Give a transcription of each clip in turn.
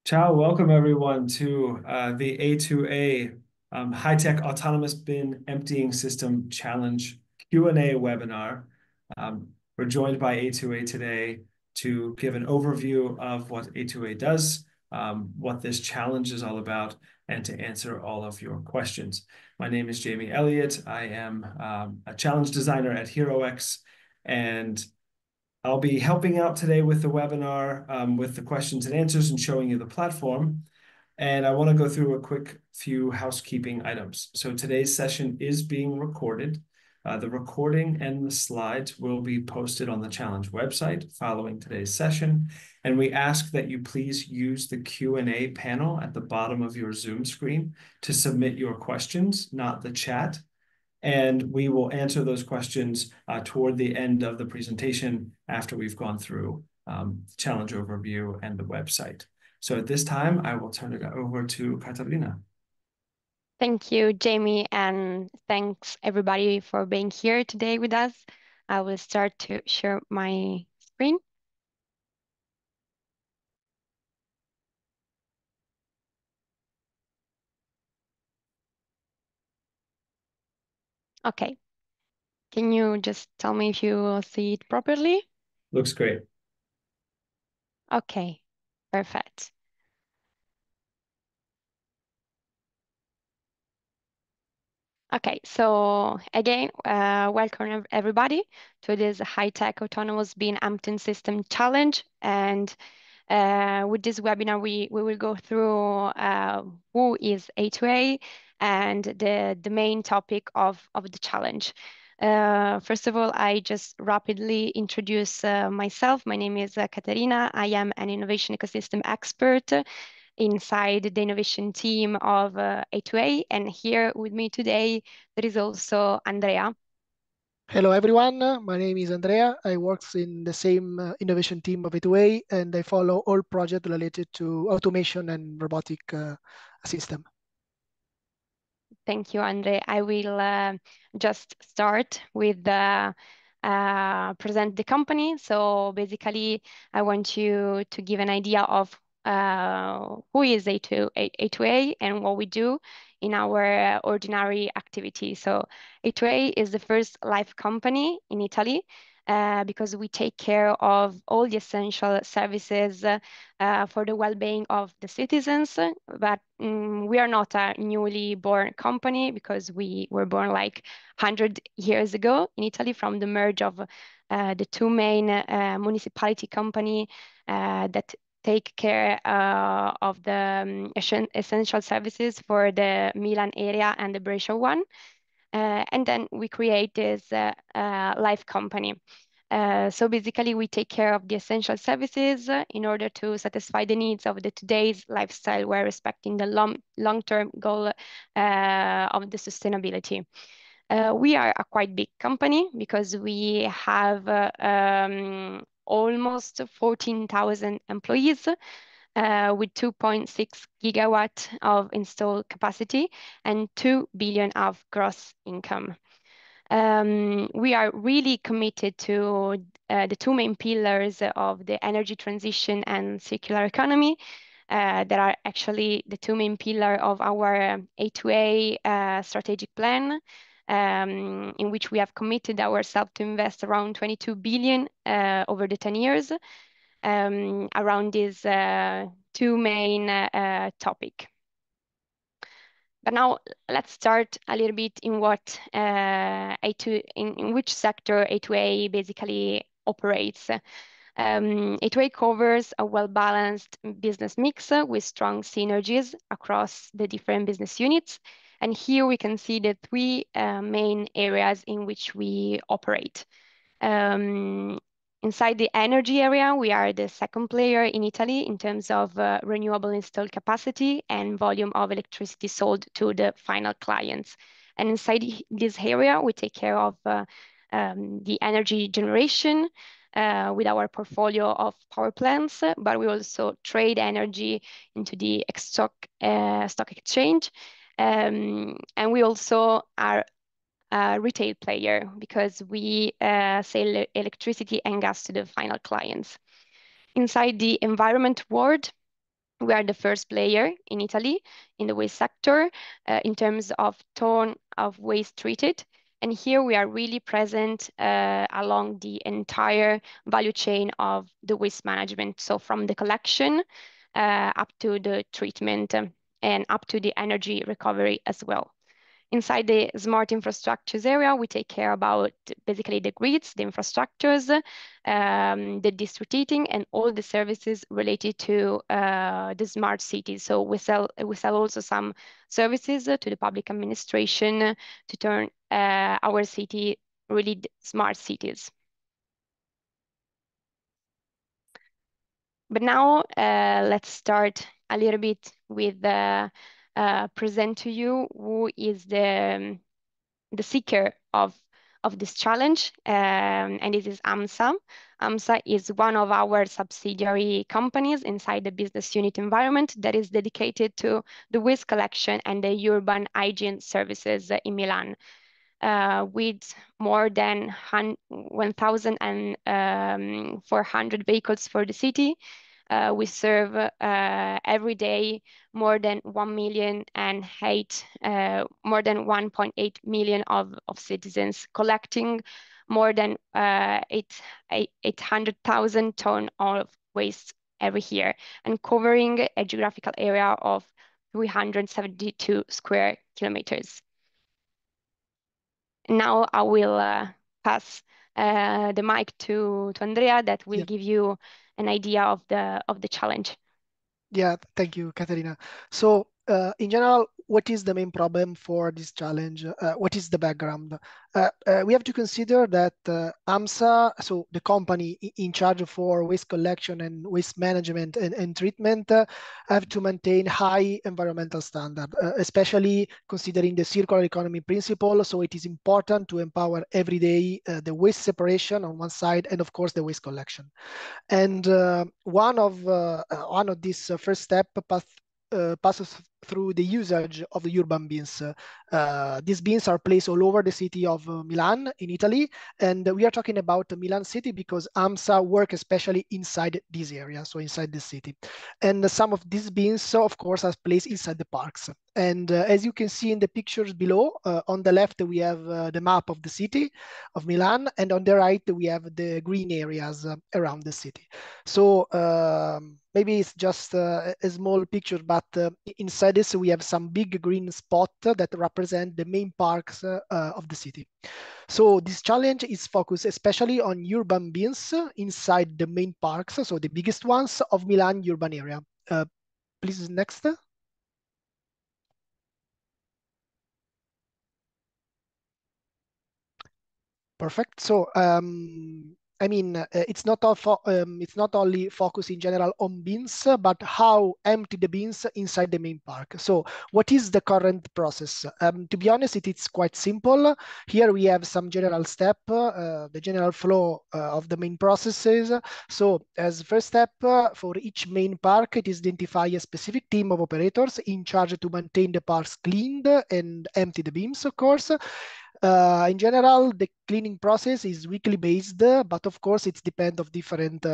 Ciao, welcome everyone to the A2A High-Tech Autonomous Bin Emptying System Challenge Q&A webinar. We're joined by A2A today to give an overview of what A2A does, what this challenge is all about, and to answer all of your questions. My name is Jamie Elliott. I am a challenge designer at HeroX, and I'll be helping out today with the webinar, with the questions and answers and showing you the platform. And I want to go through a quick few housekeeping items. So today's session is being recorded. The recording and the slides will be posted on the challenge website following today's session. And we ask that you please use the Q&A panel at the bottom of your Zoom screen to submit your questions, not the chat. And we will answer those questions toward the end of the presentation after we've gone through challenge overview and the website. So at this time, I will turn it over to Katarina. Thank you, Jamie, and thanks everybody for being here today with us. I will start to share my screen. Okay, can you just tell me if you see it properly? Looks great. Okay, perfect. Okay, so again, welcome everybody to this high-tech autonomous bin emptying system challenge. And with this webinar, we will go through who is A2A and the main topic of the challenge. First of all, I just rapidly introduce myself. My name is Caterina. I am an innovation ecosystem expert inside the innovation team of A2A. And here with me today, there is also Andrea. Hello everyone, my name is Andrea. I work in the same innovation team of A2A and I follow all projects related to automation and robotic system. Thank you, Andre. I will just start with present the company. So basically, I want you to give an idea of who is A2A and what we do in our ordinary activity. So A2A is the first live company in Italy because we take care of all the essential services for the well-being of the citizens. But we are not a newly born company because we were born like 100 years ago in Italy from the merge of the two main municipality company that take care of the essential services for the Milan area and the Brescia one. And then we create this life company. So basically, we take care of the essential services in order to satisfy the needs of the today's lifestyle while respecting the long-term goal of the sustainability. We are a quite big company because we have almost 14,000 employees with 2.6 gigawatt of installed capacity and 2 billion of gross income. We are really committed to the two main pillars of the energy transition and circular economy. That are actually the two main pillars of our A2A strategic plan, in which we have committed ourselves to invest around 22 billion over the 10 years around these two main topics. But now let's start a little bit in what in which sector A2A basically operates. A2A covers a well-balanced business mix with strong synergies across the different business units. And here we can see the three main areas in which we operate. Inside the energy area, we are the second player in Italy in terms of renewable installed capacity and volume of electricity sold to the final clients. And inside this area, we take care of the energy generation with our portfolio of power plants, but we also trade energy into the stock exchange. And we also are a retail player because we sell electricity and gas to the final clients. Inside the environment world, We are the first player in Italy in the waste sector in terms of ton of waste treated. And here we are really present along the entire value chain of the waste management. So from the collection up to the treatment and up to the energy recovery as well. Inside the smart infrastructures area, we take care about basically the grids, the infrastructures, the district heating, and all the services related to the smart cities. So we sell also some services to the public administration to turn our city really smart cities. But now let's start a little bit with present to you who is the seeker of this challenge, and this is AMSA. AMSA is one of our subsidiary companies inside the business unit environment that is dedicated to the waste collection and the urban hygiene services in Milan. With more than 1,400 vehicles for the city. We serve every day more than 1.8 million of citizens, collecting more than 800,000 tons of waste every year, and covering a geographical area of 372 square kilometers. Now I will pass the mic to Andrea that will give you an idea of the challenge. Yeah, thank you, Caterina. So in general, what is the main problem for this challenge? What is the background? We have to consider that AMSA, so the company in charge for waste collection and waste management and treatment, have to maintain high environmental standard, especially considering the circular economy principle. So it is important to empower every day the waste separation on one side and of course the waste collection. And one of these first step passes through the usage of the urban bins. These bins are placed all over the city of Milan in Italy, and we are talking about Milan city because AMSA work especially inside this area, so inside the city. And some of these bins, of course, are placed inside the parks. And as you can see in the pictures below, on the left we have the map of the city of Milan, and on the right we have the green areas around the city. So maybe it's just a small picture, but inside this we have some big green spots that represent the main parks of the city. So this challenge is focused especially on urban bins inside the main parks, so the biggest ones of Milan urban area. Please, next. Perfect. So, I mean, it's not only focus in general on bins, but how empty the bins inside the main park. So, what is the current process? To be honest, it's quite simple. Here we have some general step, the general flow of the main processes. So, as first step, for each main park, it is identify a specific team of operators in charge to maintain the parks cleaned and empty the bins, of course. In general, the cleaning process is weekly based, but of course it depends on different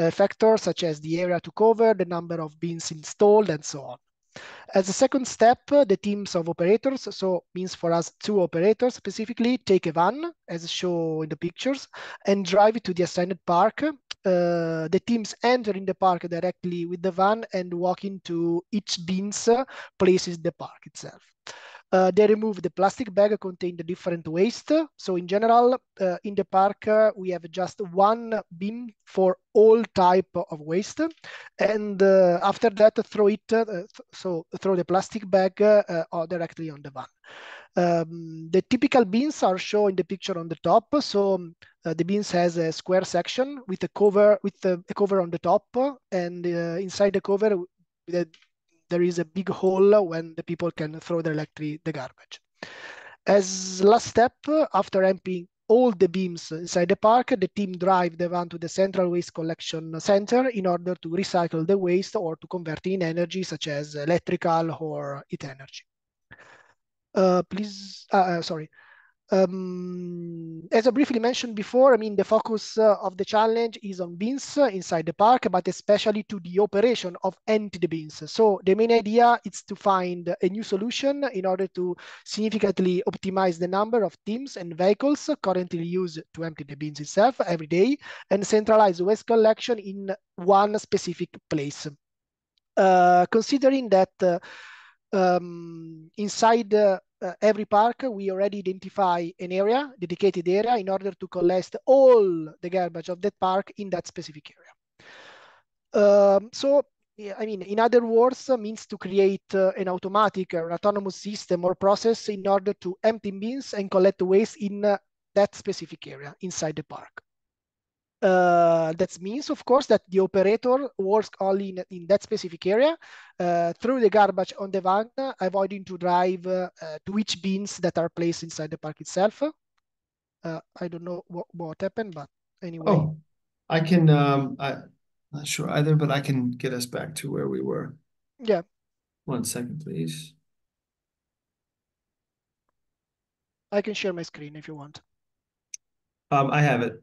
factors such as the area to cover, the number of bins installed, and so on. As a second step, the teams of operators, so means for us 2 operators specifically, take a van, as shown in the pictures, and drive it to the assigned park. The teams enter in the park directly with the van and walk into each bins places the park itself. They remove the plastic bag containing the different waste. So in general, in the park, we have just one bin for all type of waste. And after that, throw it, so throw the plastic bag directly on the van. The typical bins are shown in the picture on the top. So the bins has a square section with a cover on the top, and inside the cover, there is a big hole when the people can throw directly the garbage. As last step, after emptying all the bins inside the park, the team drive the van to the central waste collection center in order to recycle the waste or to convert in energy such as electrical or heat energy. Please, sorry. As I briefly mentioned before, I mean, the focus of the challenge is on bins inside the park, but especially to the operation of empty the bins. So the main idea is to find a new solution in order to significantly optimize the number of teams and vehicles currently used to empty the bins itself every day and centralize waste collection in one specific place. Considering that inside every park, we already identify an area, dedicated area, in order to collect all the garbage of that park in that specific area. So, yeah, I mean, in other words, means to create an automatic or autonomous system or process in order to empty bins and collect waste in that specific area inside the park. That means, of course, that the operator works only in that specific area, throw the garbage on the van, avoiding to drive to which bins that are placed inside the park itself. I don't know what happened, but anyway. Oh, I can, I'm not sure either, but I can get us back to where we were. Yeah. 1 second, please. I can share my screen if you want. I have it.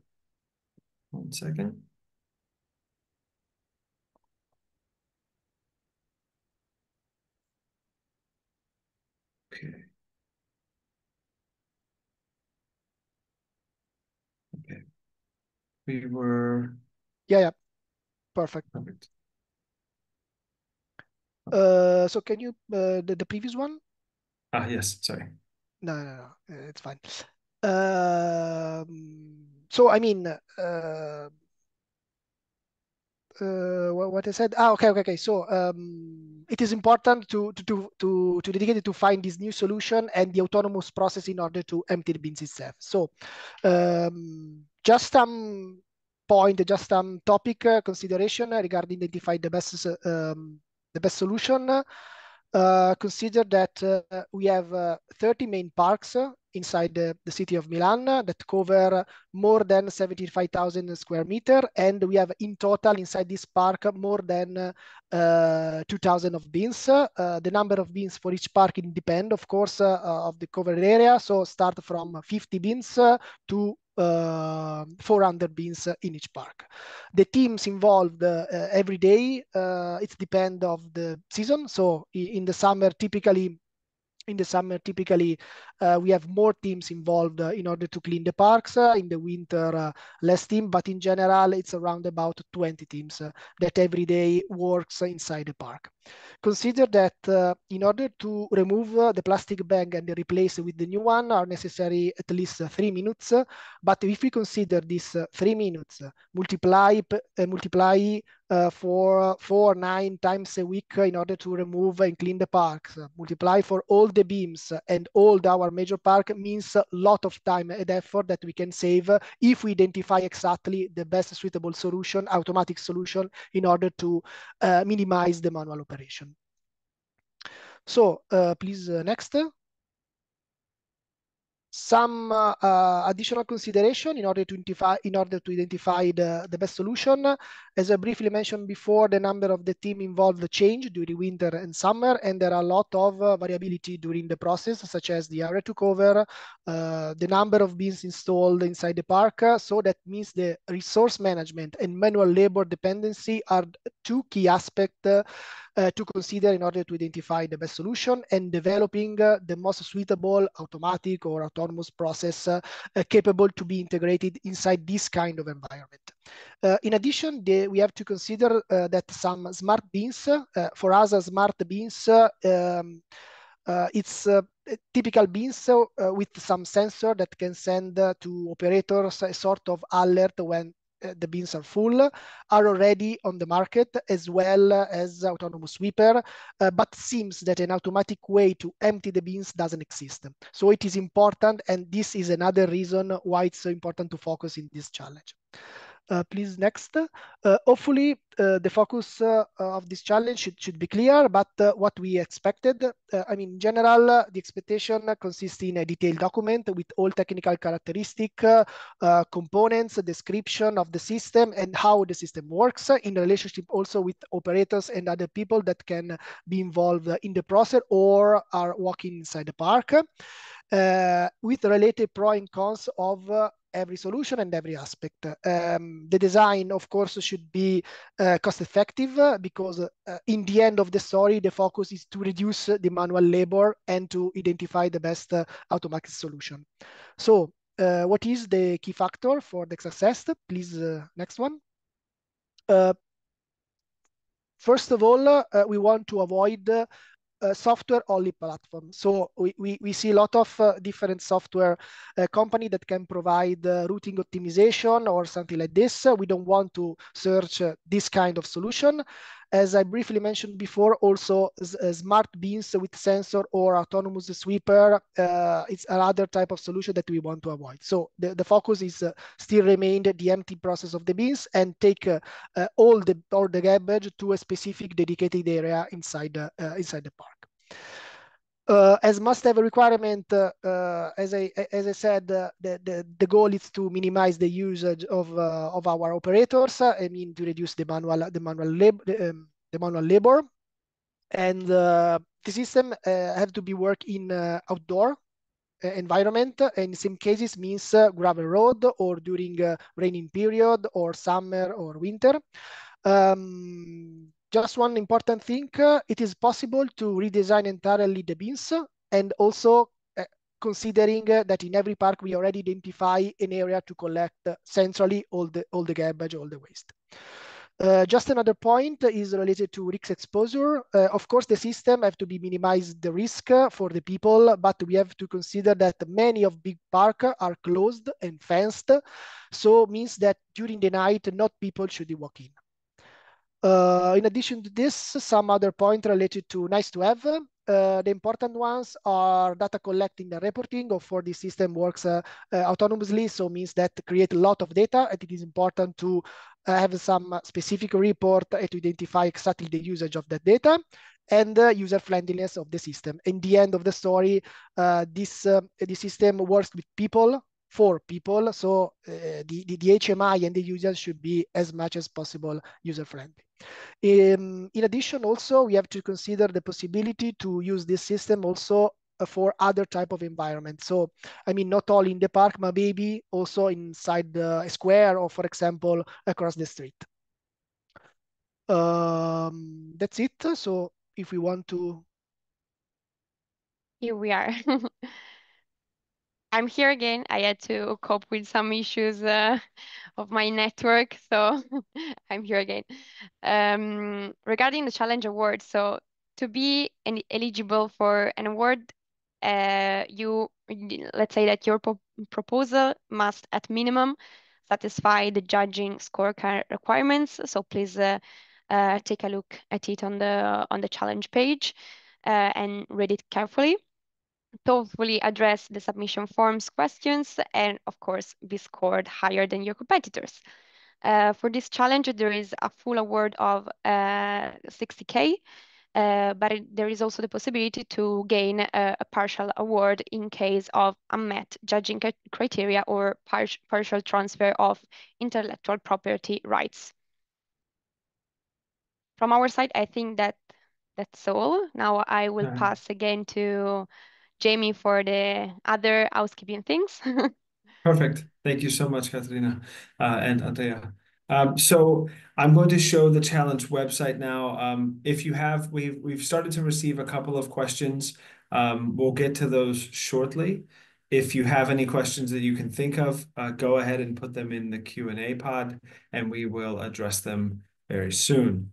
1 second. Okay. Okay. We were. Yeah. Perfect. Perfect. So can you, the previous one? Yes, sorry. No, it's fine. So, I mean, what I said. Okay. So it is important to dedicate it to find this new solution and the autonomous process in order to empty the bins itself. So just some point, just some topic consideration regarding identify the best solution. Consider that we have 30 main parks inside the city of Milan that cover more than 75,000 square meters, and we have in total inside this park more than 2,000 of bins. The number of bins for each park depend, of course, of the covered area. So start from 50 bins to 400 bins in each park. The teams involved every day, it depends of the season. So in the summer, typically we have more teams involved in order to clean the parks. In the winter, less team, but in general, it's around about 20 teams that every day works inside the park. Consider that in order to remove the plastic bag and replace it with the new one are necessary at least 3 minutes. But if we consider this 3 minutes, multiply for 9 times a week in order to remove and clean the parks, multiply for all the beams and all our major park, means a lot of time and effort that we can save if we identify exactly the best suitable solution, automatic solution, in order to minimize the manual operation. So please next. Some additional consideration in order to identify the best solution. As I briefly mentioned before, the number of the team involved change during winter and summer, and there are a lot of variability during the process, such as the area to cover, the number of bins installed inside the park. So that means the resource management and manual labor dependency are two key aspects to consider in order to identify the best solution and developing the most suitable automatic or autonomous process capable to be integrated inside this kind of environment. In addition, we have to consider that some smart bins, for us, smart bins, it's typical bins with some sensor that can send to operators a sort of alert when the bins are full, are already on the market, as well as autonomous sweeper, but seems that an automatic way to empty the bins doesn't exist. So it is important, and this is another reason why it's so important to focus in this challenge. Please next. Hopefully the focus of this challenge should be clear, but what we expected, I mean, in general, the expectation consists in a detailed document with all technical characteristic, components, description of the system and how the system works in relationship also with operators and other people that can be involved in the process or are walking inside the park. with related pro and cons of every solution and every aspect. The design, of course, should be cost effective because in the end of the story, the focus is to reduce the manual labor and to identify the best automatic solution. So what is the key factor for the success? Please, next one. First of all, we want to avoid software only platform. So we see a lot of different software company that can provide routing optimization or something like this. We don't want to search this kind of solution. As I briefly mentioned before, also smart beans with sensor or autonomous sweeper, it's another type of solution that we want to avoid. So the focus is still remain the empty process of the beans and take all the garbage to a specific dedicated area inside the park. As must-have requirement, as I said, the goal is to minimize the usage of our operators. I mean, to reduce the manual labor, and the system have to be work in outdoor environment. In some cases, means gravel road or during raining period or summer or winter. Just one important thing, it is possible to redesign entirely the bins and also considering that in every park we already identify an area to collect centrally all the garbage, all the waste. Just another point is related to risk exposure. Of course, the system have to be minimize the risk for the people, but we have to consider that many of big parks are closed and fenced. So means that during the night, not people should walk in. In addition to this, some other point related to nice to have. The important ones are data collecting and reporting, or for the system works autonomously, so means that create a lot of data, and it is important to have some specific report to identify exactly the usage of that data and user friendliness of the system. In the end of the story, the system works with people, for people, so the HMI and the users should be as much as possible user friendly. In addition, also, we have to consider the possibility to use this system also for other type of environment. So, I mean, not only in the park, but maybe also inside the square or, for example, across the street. That's it. So if we want to... Here we are. I'm here again. I had to cope with some issues of my network, so I'm here again. Regarding the challenge award, so to be eligible for an award, let's say that your proposal must at minimum satisfy the judging scorecard requirements. So please take a look at it on the challenge page and read it carefully. Thoughtfully address the submission forms questions, and of course be scored higher than your competitors. For this challenge, there is a full award of 60K, but there is also the possibility to gain a partial award in case of unmet judging criteria or partial transfer of intellectual property rights. From our side, I think that's all. Now I will pass again to Jamie for the other housekeeping things. Perfect. Thank you so much, Katerina and Andrea. So I'm going to show the challenge website now. If you have, we've started to receive a couple of questions. We'll get to those shortly. If you have any questions that you can think of, go ahead and put them in the Q&A pod, and we will address them very soon.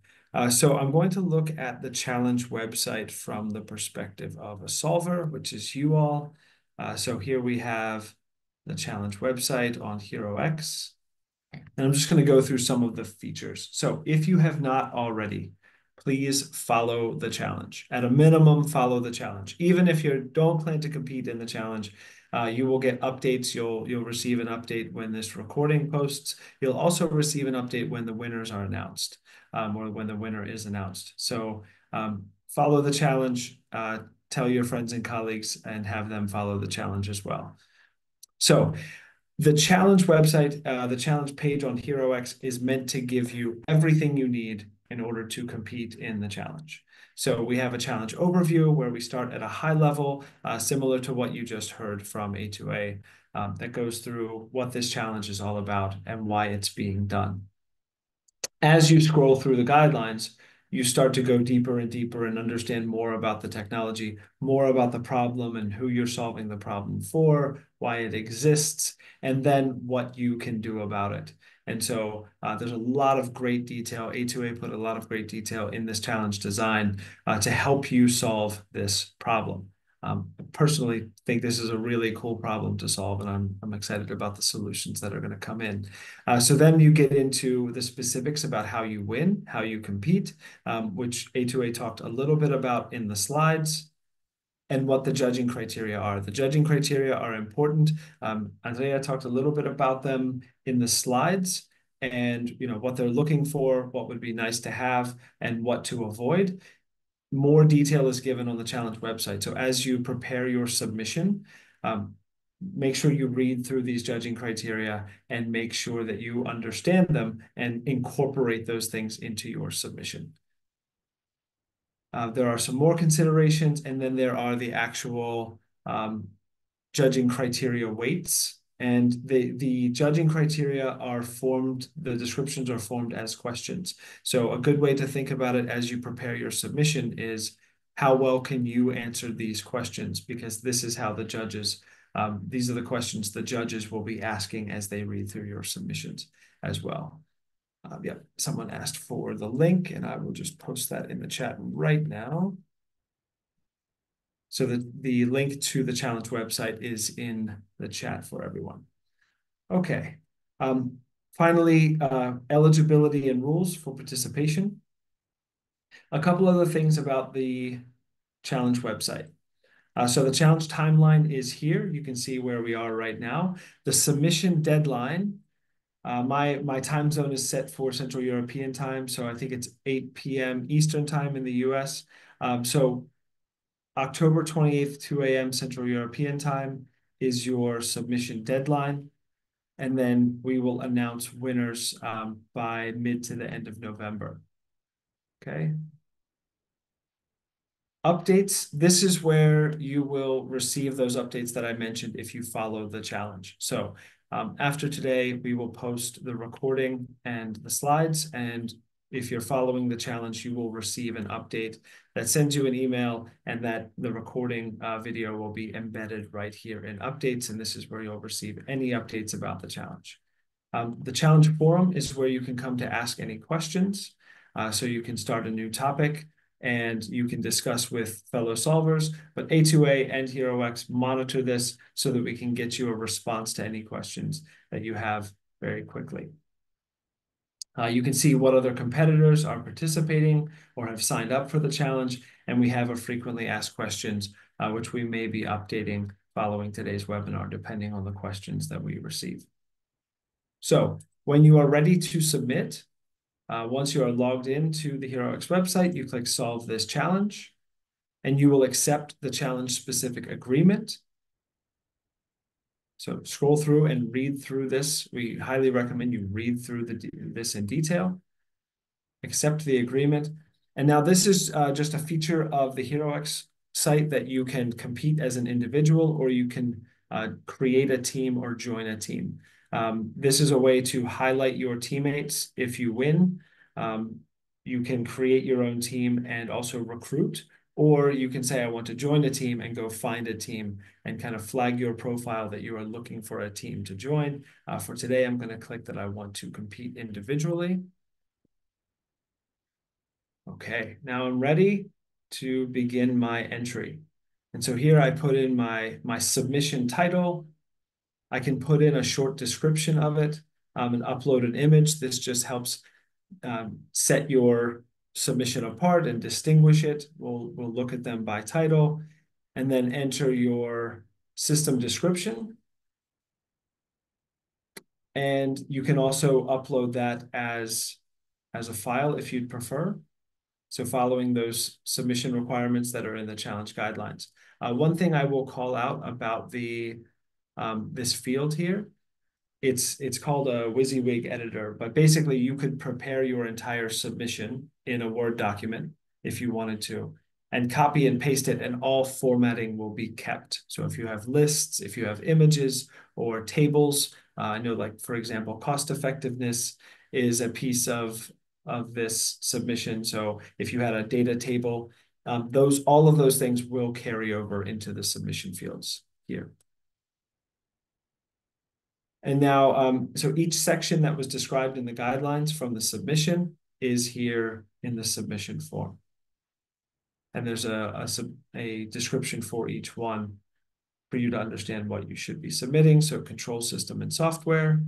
So I'm going to look at the challenge website from the perspective of a solver, which is you all. So here we have the challenge website on HeroX. And I'm just going to go through some of the features. So if you have not already, please follow the challenge. At a minimum, follow the challenge. Even if you don't plan to compete in the challenge, you will get updates. You'll receive an update when this recording posts. You'll also receive an update when the winners are announced, or when the winner is announced. So follow the challenge, tell your friends and colleagues, and have them follow the challenge as well. So the challenge website, the challenge page on HeroX is meant to give you everything you need in order to compete in the challenge. So we have a challenge overview where we start at a high level, similar to what you just heard from A2A, that goes through what this challenge is all about and why it's being done. As you scroll through the guidelines, you start to go deeper and deeper and understand more about the technology, more about the problem and who you're solving the problem for, why it exists, and then what you can do about it. And so there's a lot of great detail. A2A put a lot of great detail in this challenge design to help you solve this problem. I personally think this is a really cool problem to solve, and I'm excited about the solutions that are going to come in. So then you get into the specifics about how you win, how you compete, which A2A talked a little bit about in the slides, and what the judging criteria are. The judging criteria are important. Andrea talked a little bit about them in the slides, and what they're looking for, what would be nice to have, and what to avoid. More detail is given on the challenge website. So as you prepare your submission, make sure you read through these judging criteria and make sure that you understand them and incorporate those things into your submission. There are some more considerations, and then there are the actual judging criteria weights. And the judging criteria are formed, the descriptions are formed as questions. So a good way to think about it as you prepare your submission is, how well can you answer these questions? Because this is how the judges, these are the questions the judges will be asking as they read through your submissions as well. Yep, someone asked for the link, and I will just post that in the chat right now. So the link to the challenge website is in the chat for everyone. Okay. Finally, eligibility and rules for participation. A couple other things about the challenge website. So the challenge timeline is here. You can see where we are right now. The submission deadline, my time zone is set for Central European time, so I think it's 8 p.m. Eastern time in the US. So October 28th, 2 a.m. Central European time is your submission deadline. And then we will announce winners by mid to the end of November. Okay. Updates. This is where you will receive those updates that I mentioned if you follow the challenge. So after today, we will post the recording and the slides, and if you're following the challenge, you will receive an update that sends you an email, and that the recording video will be embedded right here in updates. And this is where you'll receive any updates about the challenge. The challenge forum is where you can come to ask any questions. So you can start a new topic and you can discuss with fellow solvers, but A2A and HeroX monitor this so that we can get you a response to any questions that you have very quickly. You can see what other competitors are participating or have signed up for the challenge, and we have a frequently asked questions, which we may be updating following today's webinar, depending on the questions that we receive. So when you are ready to submit, once you are logged into the HeroX website, you click Solve This Challenge, and you will accept the challenge-specific agreement. So scroll through and read through this. We highly recommend you read through this in detail. Accept the agreement. And now this is just a feature of the HeroX site that you can compete as an individual, or you can create a team or join a team. This is a way to highlight your teammates if you win. You can create your own team and also recruit, or you can say, I want to join a team, and go find a team and kind of flag your profile that you are looking for a team to join. For today, I'm going to click that I want to compete individually. Okay, now I'm ready to begin my entry. And so here I put in my submission title. I can put in a short description of it and upload an image. This just helps set your submission apart and distinguish it. We'll look at them by title, and then enter your system description. And you can also upload that as a file if you'd prefer. So following those submission requirements that are in the challenge guidelines. One thing I will call out about this field here it's called a WYSIWYG editor, but basically you could prepare your entire submission in a Word document if you wanted to, and copy and paste it, and all formatting will be kept. So if you have lists, if you have images or tables, I know, like, for example, cost effectiveness is a piece of this submission. So if you had a data table, all of those things will carry over into the submission fields here. And now, so each section that was described in the guidelines from the submission is here in the submission form. And there's a description for each one for you to understand what you should be submitting. So control system and software,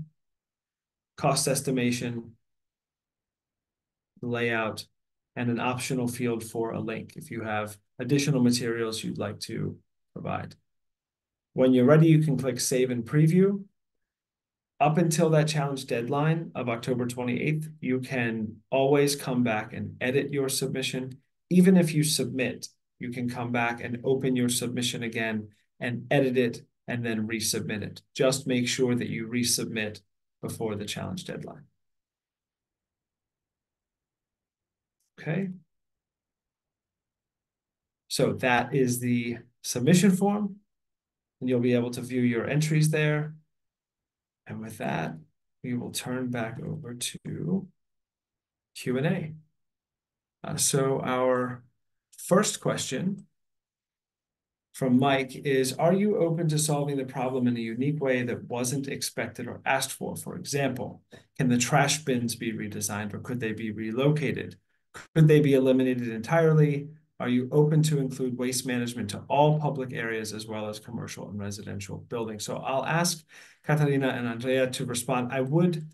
cost estimation, layout, and an optional field for a link if you have additional materials you'd like to provide. When you're ready, you can click Save and Preview. Up until that challenge deadline of October 28th, you can always come back and edit your submission. Even if you submit, you can come back and open your submission again and edit it and then resubmit it. Just make sure that you resubmit before the challenge deadline. Okay. So that is the submission form, and you'll be able to view your entries there. And with that, we will turn back over to Q&A. So our first question from Mike is, are you open to solving the problem in a unique way that wasn't expected or asked for? For example, can the trash bins be redesigned, or could they be relocated? Could they be eliminated entirely? Are you open to include waste management to all public areas as well as commercial and residential buildings? So I'll ask Catarina and Andrea to respond. I would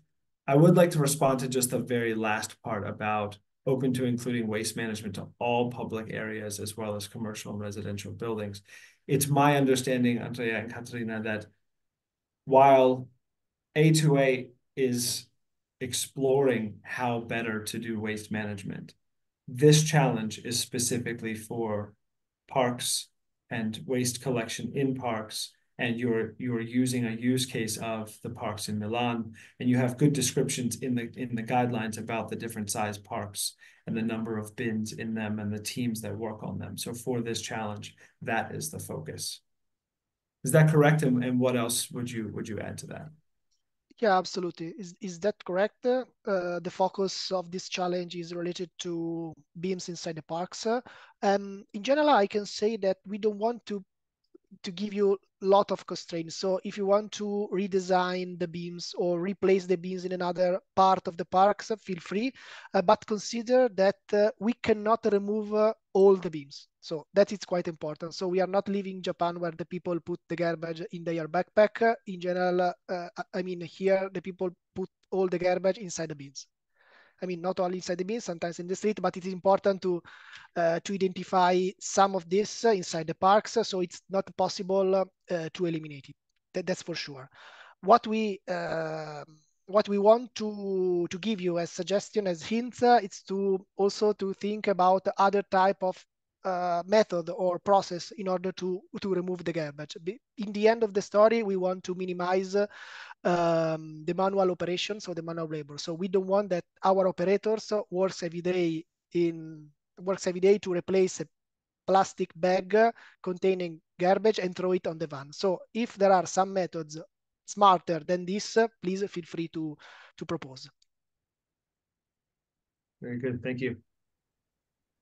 like to respond to just the very last part about open to including waste management to all public areas as well as commercial and residential buildings. It's my understanding, Andrea and Catarina, that while A2A is exploring how better to do waste management, this challenge is specifically for parks and waste collection in parks, and you're using a use case of the parks in Milan, and you have good descriptions in the guidelines about the different size parks and the number of bins in them and the teams that work on them. So for this challenge, that is the focus. Is that correct? And what else would you add to that? Yeah, absolutely. Is that correct? The focus of this challenge is related to beams inside the parks. In general, I can say that we don't want to give you a lot of constraints. So if you want to redesign the beams or replace the beams in another part of the parks, feel free, but consider that we cannot remove all the beams. So that is quite important. So we are not living in Japan where the people put the garbage in their backpack. In general, I mean, here the people put all the garbage inside the bins. I mean, not only inside the bins, sometimes in the street, but it is important to identify some of this inside the parks, so it's not possible to eliminate it. That's for sure. What we want to give you as suggestion, as hints, it's to also to think about other type of method or process in order to remove the garbage. In the end of the story, we want to minimize the manual operation, so the manual labor. So we don't want that our operators works every day to replace a plastic bag containing garbage and throw it on the van. So if there are some methods smarter than this, please feel free to propose. Very good, thank you.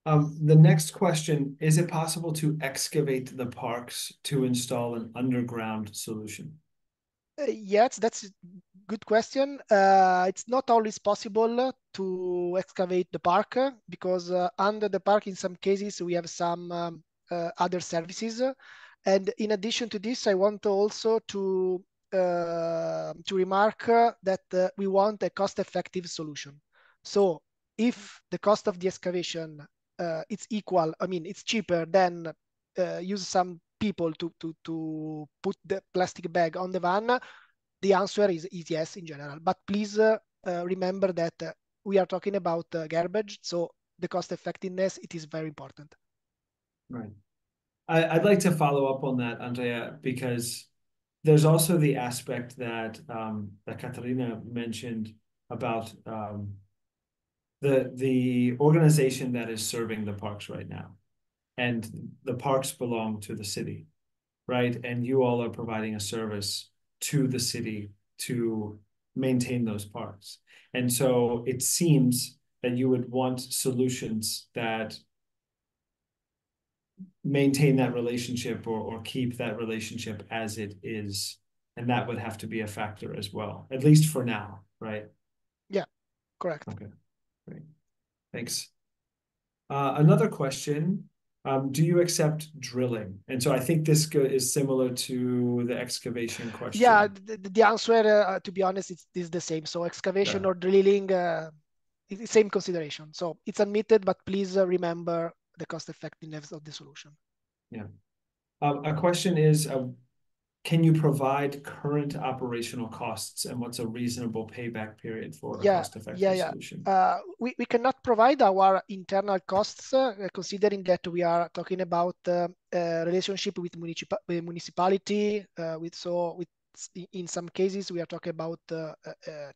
The next question, is it possible to excavate the parks to install an underground solution? Yes, that's a good question. It's not always possible to excavate the park because under the park, in some cases, we have some other services. And in addition to this, I want also to remark that we want a cost-effective solution. So if the cost of the excavation it's equal, I mean, it's cheaper than use some people to put the plastic bag on the van, the answer is yes in general. But please remember that we are talking about garbage, so the cost effectiveness, it is very important. Right. I'd like to follow up on that, Andrea, because there's also the aspect that that Katarina mentioned about the organization that is serving the parks right now, and the parks belong to the city, right? And you all are providing a service to the city to maintain those parks. And so it seems that you would want solutions that maintain that relationship or keep that relationship as it is. And that would have to be a factor as well, at least for now, right? Yeah, correct. Okay, great. Thanks. Another question, do you accept drilling? And so I think this is similar to the excavation Yeah, question. the answer, to be honest, is the same. So excavation Yeah. or drilling, it's the same consideration. So it's admitted, but please remember the cost effectiveness of the solution. Yeah. A question is, can you provide current operational costs and what's a reasonable payback period for a cost-effective Yeah. solution? We cannot provide our internal costs, considering that we are talking about relationship with municipality. In some cases we are talking about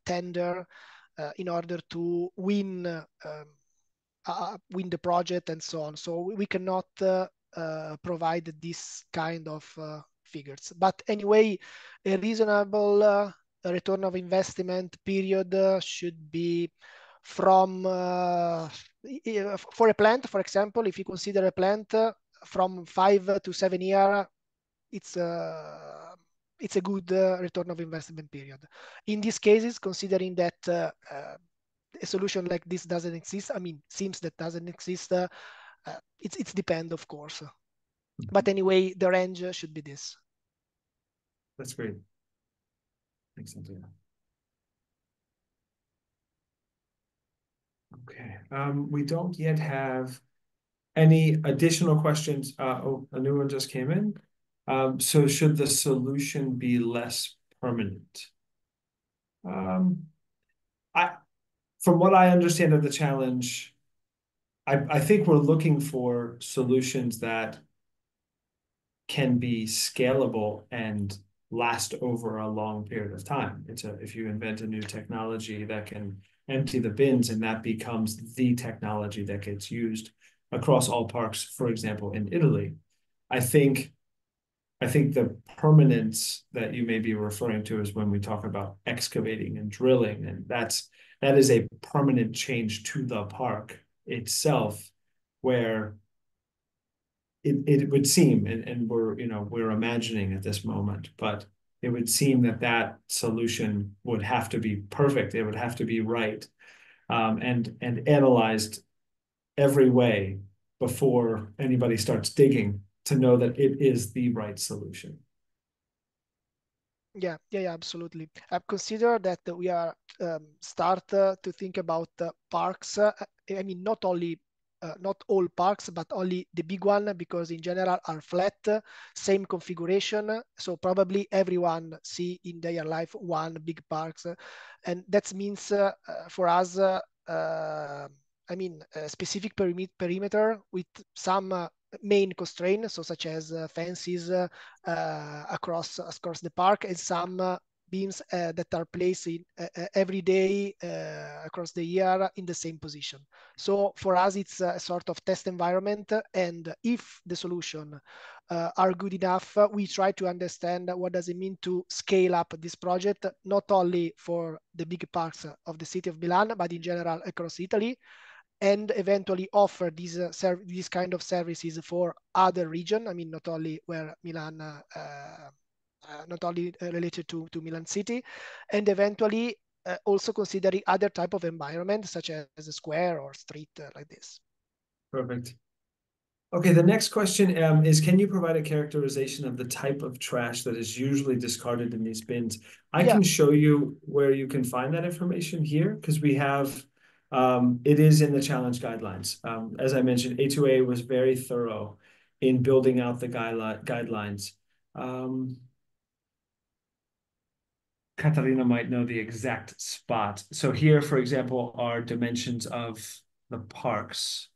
tender in order to win the project and so on. So we cannot provide this kind of figures. But anyway, a reasonable return of investment period should be from for a plant, for example, if you consider a plant from 5 to 7 years, it's a good return of investment period. In these cases, considering that a solution like this doesn't exist, I mean, seems that doesn't exist, it's depend, of course. But anyway, the range should be this. That's great. Thanks, Antonio. Okay. We don't yet have any additional questions. Oh, a new one just came in. So should the solution be less permanent? From what I understand of the challenge, I think we're looking for solutions that can be scalable and last over a long period of time. If you invent a new technology that can empty the bins and that becomes the technology that gets used across all parks, for example, in Italy, I think the permanence that you may be referring to is when we talk about excavating and drilling, and that is a permanent change to the park itself, where it would seem, and we're imagining at this moment, but it would seem that solution would have to be perfect. It would have to be right, and analyzed every way before anybody starts digging to know that it is the right solution. Yeah, absolutely. I've considered that we are start to think about parks. I mean, not all parks, but only the big one, because in general are flat, same configuration. So probably everyone see in their life one big parks, and that means for us, I mean, a specific perimeter with some main constraints, so such as fences across the park, and some beams that are placed in, every day across the year in the same position. So for us, it's a sort of test environment, and if the solution are good enough, we try to understand what does it mean to scale up this project, not only for the big parks of the city of Milan, but in general across Italy, and eventually offer these kind of services for other region. I mean, not only where Milan, not only related to Milan city, and eventually also considering other type of environment, such as a square or street like this. Perfect. Okay, the next question is, can you provide a characterization of the type of trash that is usually discarded in these bins? I Yeah. can show you where you can find that information here, because we have, it is in the challenge guidelines. As I mentioned, A2A was very thorough in building out the guidelines. Katarina might know the exact spot. So here, for example, are dimensions of the parks,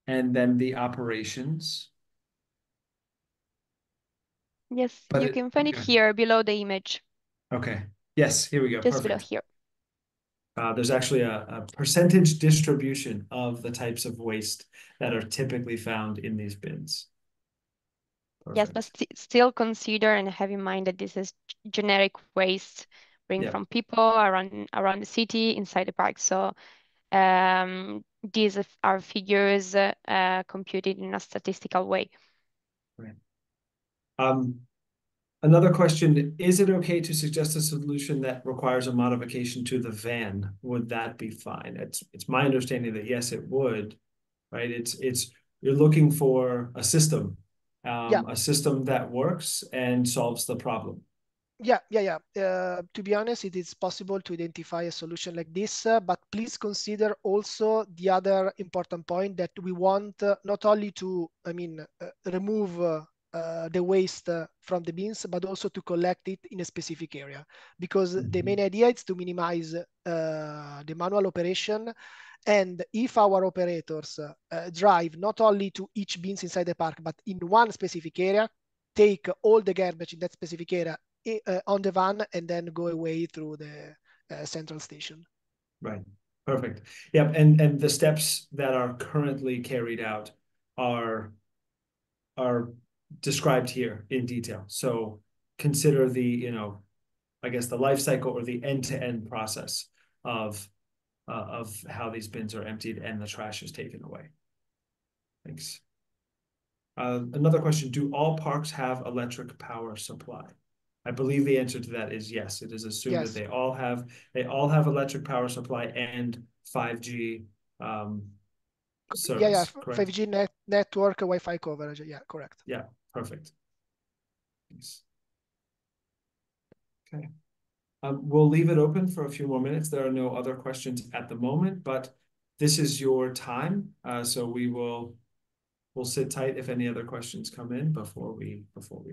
and then the operations. Yes, But you it, can find it okay. here below the image, Okay. Yes, here we go. just below Perfect. here. There's actually a percentage distribution of the types of waste that are typically found in these bins. Yes, but Perfect. still consider and have in mind that this is generic waste bring Yeah. from people around the city inside the park. So these are figures computed in a statistical way. Right. Another question, is it okay to suggest a solution that requires a modification to the van? Would that be fine? It's my understanding that yes, it would, right? It's you're looking for Yeah, a system that works and solves the problem. yeah. To be honest, it is possible to identify a solution like this, but please consider also the other important point that we want not only to, remove the waste from the bins, but also to collect it in a specific area, because the main idea is to minimize the manual operation. And if our operators drive not only to each bins inside the park, but in one specific area, take all the garbage in that specific area on the van and then go away through the central station. Right. Perfect. Yep. And the steps that are currently carried out are are described here in detail. So consider the, I guess the life cycle or the end-to-end process of how these bins are emptied and the trash is taken away. Thanks. Another question, do all parks have electric power supply? I believe the answer to that is yes. It is assumed that Yes. they all have electric power supply and 5G Yeah. service, correct? 5G network, Wi-Fi coverage. Yeah, correct. Yeah, perfect. Thanks. Okay. We'll leave it open for a few more minutes. There are no other questions at the moment, but this is your time. So we'll sit tight if any other questions come in before we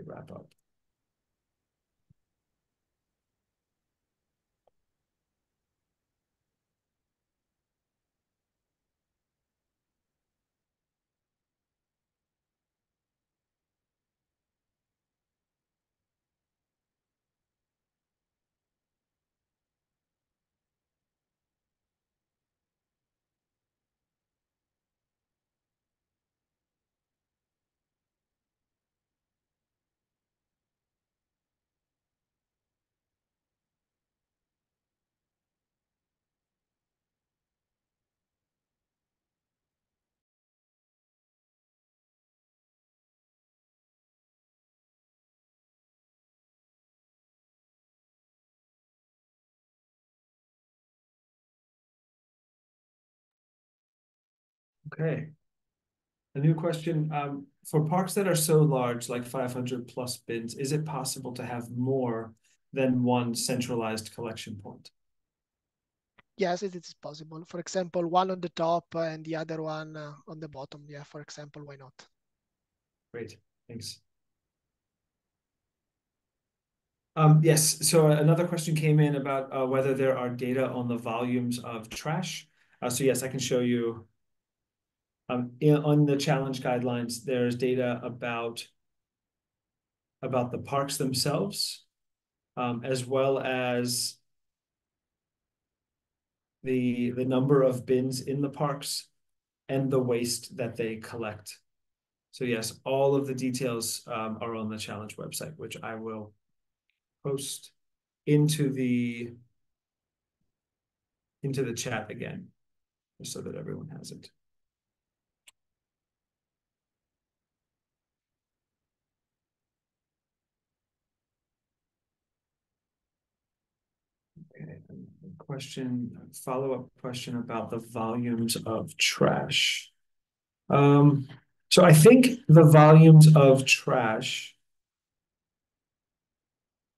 wrap up. Okay. A new question, for parks that are so large, like 500 plus bins, is it possible to have more than one centralized collection point? Yes, it is possible. For example, one on the top and the other one on the bottom. Yeah, for example, why not? Great, thanks. Yes, so another question came in about whether there are data on the volumes of trash. So yes, I can show you. On the challenge guidelines, there's data about the parks themselves, as well as the number of bins in the parks and the waste that they collect. So yes, all of the details are on the challenge website, which I will post into the chat again, just so that everyone has it. Okay, follow-up question about the volumes of trash. So I think the volumes of trash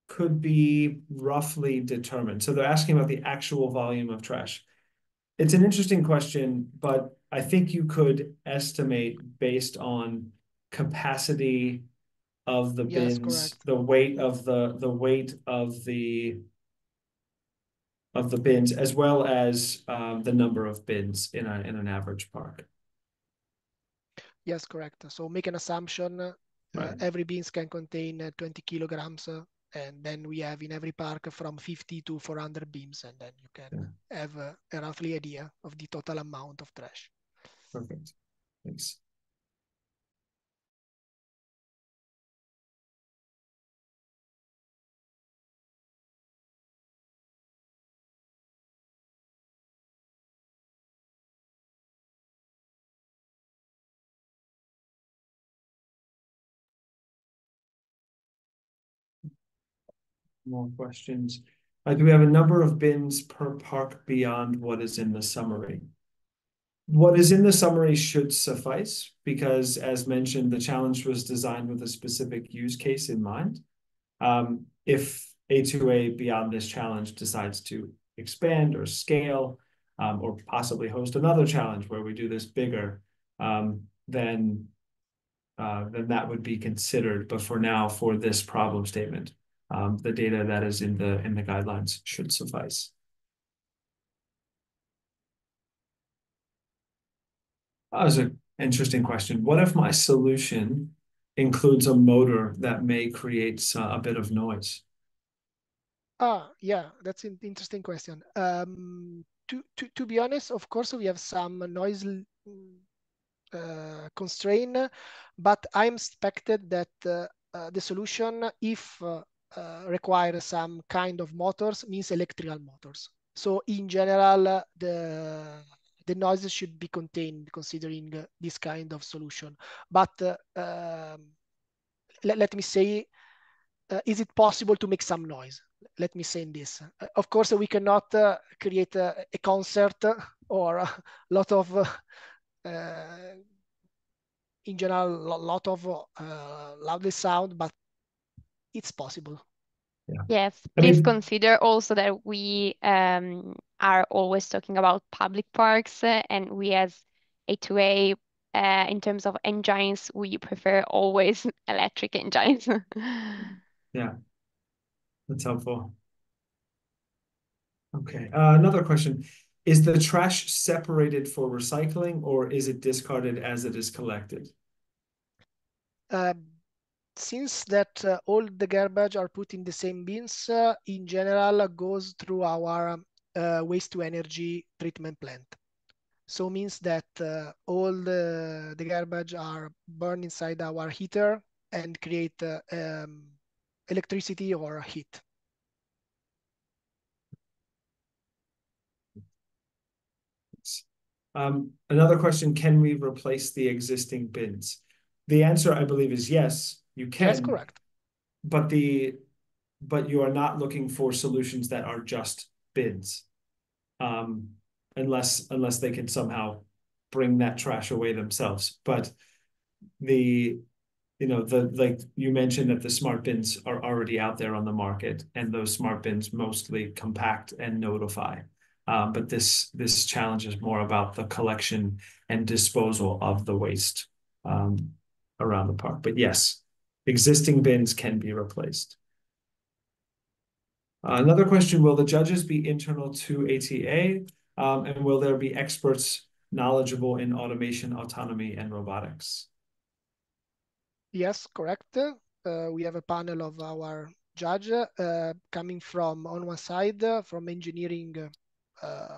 could be roughly determined. So they're asking about the actual volume of trash. It's an interesting question, but I think you could estimate based on capacity of the Yes, bins, correct. the weight of the bins, as well as the number of bins in an average park. Yes, correct. So make an assumption Right. Every bins can contain 20 kilograms, and then we have in every park from 50 to 400 bins, and then you can have a roughly idea of the total amount of trash. Perfect. Thanks. More questions. Do we have a number of bins per park beyond what is in the summary? What is in the summary should suffice because, as mentioned, the challenge was designed with a specific use case in mind. If A2A beyond this challenge decides to expand or scale, or possibly host another challenge where we do this bigger, then that would be considered. But for now, for this problem statement, the data that is in the guidelines should suffice. That was an interesting question. What if my solution includes a motor that may create a bit of noise? Yeah, that's an interesting question. To be honest, of course, we have some noise constraint, but I'm expected that the solution, if require some kind of motors, means electrical motors. So in general, the noises should be contained considering this kind of solution. But let me say, is it possible to make some noise? Let me say in this. Of course, we cannot create a concert or a lot of, in general, a lot of loudly sound, but it's possible. Yeah. Yes, I please mean, consider also that we are always talking about public parks, and we as A2A, in terms of engines, we prefer always electric engines. yeah, that's helpful. Okay, another question. Is the trash separated for recycling or is it discarded as it is collected? Since that all the garbage are put in the same bins, in general goes through our waste to energy treatment plant. So means that all the garbage are burned inside our heater and create electricity or heat. Another question, can we replace the existing bins? The answer, I believe, is yes, you Yes, can, correct. but you are not looking for solutions that are just bins. Unless they can somehow bring that trash away themselves. But like you mentioned that the smart bins are already out there on the market, and those smart bins mostly compact and notify. But this challenge is more about the collection and disposal of the waste around the park. But yes, existing bins can be replaced. Another question, will the judges be internal to A2A? And will there be experts knowledgeable in automation, autonomy, and robotics? Yes, correct. We have a panel of our judge coming from, on one side, from engineering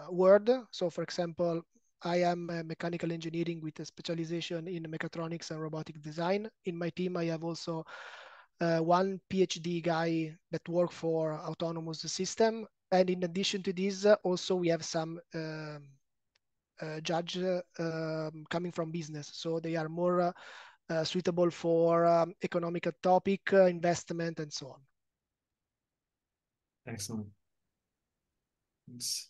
world. So for example, I am a mechanical engineering with a specialization in mechatronics and robotic design. In my team, I have also one PhD guy that work for autonomous system. And in addition to this, also we have some judge coming from business. So they are more suitable for economic topic, investment, and so on. Excellent. Thanks.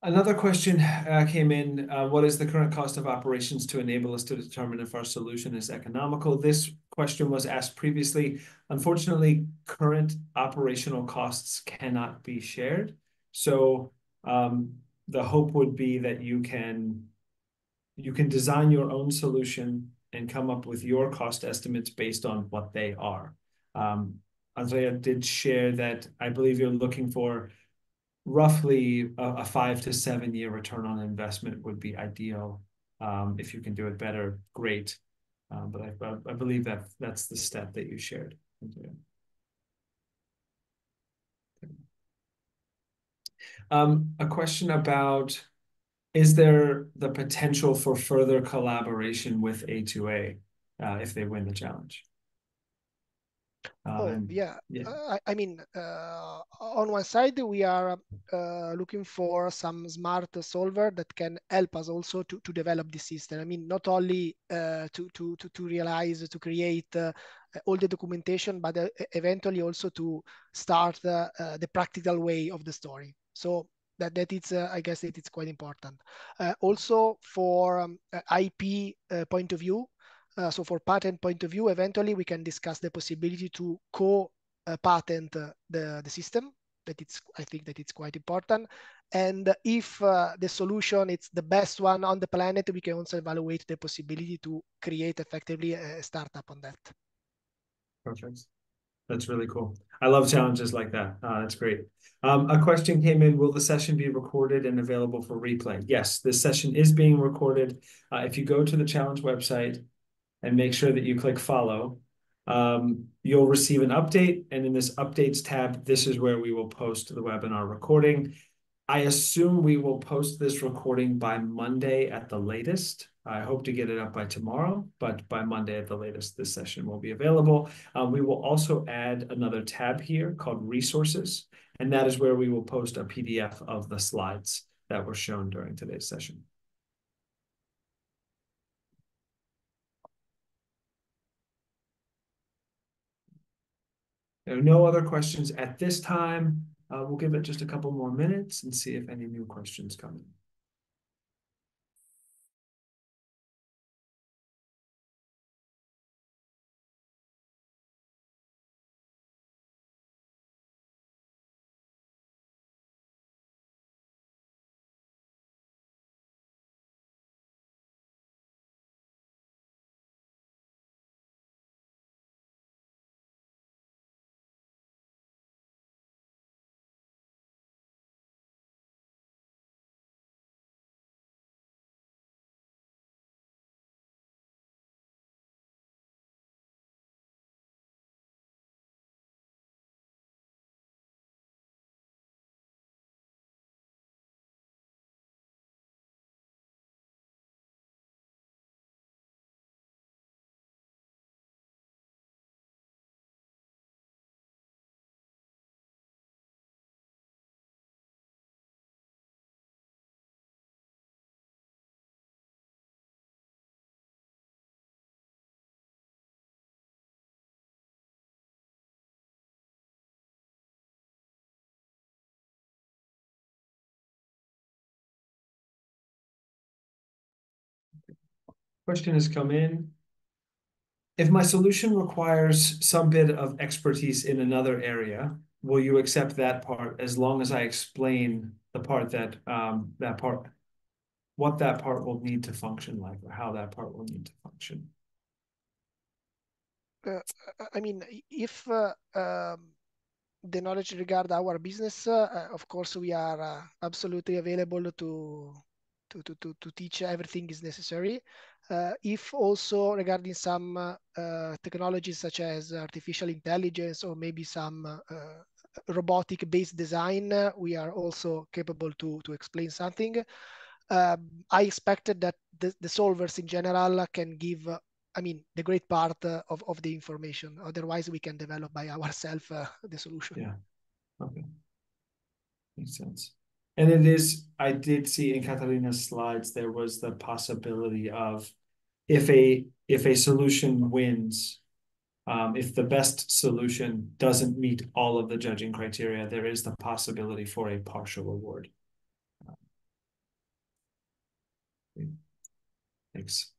Another question came in. What is the current cost of operations to enable us to determine if our solution is economical? This question was asked previously. Unfortunately, current operational costs cannot be shared. So the hope would be that you can design your own solution and come up with your cost estimates based on what they are. Andrea did share that I believe you're looking for roughly a 5 to 7 year return on investment would be ideal. If you can do it better, great. But I believe that that's the step that you shared. A question about, is there the potential for further collaboration with A2A if they win the challenge? Oh, And yeah. yeah, I mean, on one side, we are looking for some smart solver that can help us also to develop this system. I mean, not only to realize, to create all the documentation, but eventually also to start the practical way of the story. So that it's, I guess it's quite important. Also for IP point of view, so for patent point of view, eventually we can discuss the possibility to co-patent the system. That it's, I think that it's quite important. And if the solution it's the best one on the planet, we can also evaluate the possibility to create effectively a startup on that. perfect. That's really cool. I love challenges like that. That's great. A question came in, will the session be recorded and available for replay? Yes, this session is being recorded. If you go to the challenge website and make sure that you click follow, you'll receive an update. And in this updates tab, this is where we will post the webinar recording. I assume we will post this recording by Monday at the latest. I hope to get it up by tomorrow, but by Monday at the latest, this session will be available. We will also add another tab here called resources, and that is where we will post a PDF of the slides that were shown during today's session. There are no other questions at this time. We'll give it just a couple more minutes and see if any new questions come in. Question has come in. If my solution requires some bit of expertise in another area, will you accept that part as long as I explain the part that what that part will need to function like, or how that part will need to function? I mean, if the knowledge regard our business, of course, we are absolutely available to teach everything is necessary. If also regarding some technologies such as artificial intelligence or maybe some robotic-based design, we are also capable to explain something. I expected that the solvers in general can give I mean, the great part of the information. Otherwise, we can develop by ourselves the solution. Yeah. Okay. Makes sense. And it is, I did see in Catalina's slides, there was the possibility of if a solution wins, if the best solution doesn't meet all of the judging criteria, there is the possibility for a partial award. Thanks.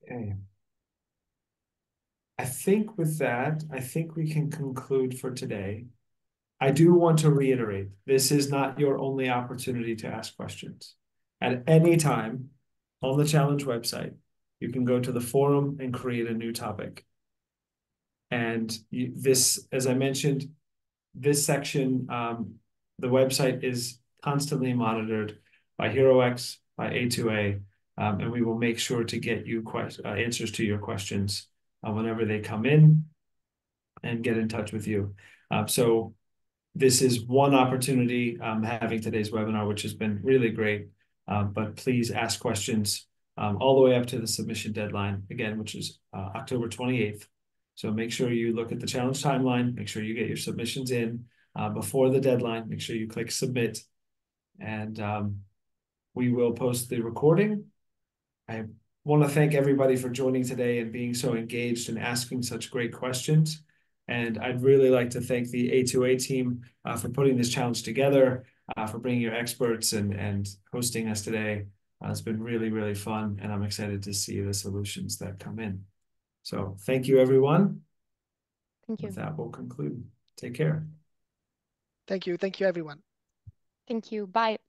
Okay. I think with that, I think we can conclude for today. I do want to reiterate, this is not your only opportunity to ask questions. At any time on the challenge website, you can go to the forum and create a new topic. And this, as I mentioned, this section, the website is constantly monitored by HeroX, by A2A, and we will make sure to get you answers to your questions whenever they come in and get in touch with you. So this is one opportunity having today's webinar, which has been really great. But please ask questions all the way up to the submission deadline, again, which is October 28th. So make sure you look at the challenge timeline, make sure you get your submissions in before the deadline, make sure you click submit, and we will post the recording. I want to thank everybody for joining today and being so engaged and asking such great questions. And I'd really like to thank the A2A team for putting this challenge together, for bringing your experts and hosting us today. It's been really, really fun, and I'm excited to see the solutions that come in. So thank you, everyone. Thank you. With that, we'll conclude. Take care. Thank you. Thank you, everyone. Thank you. Bye.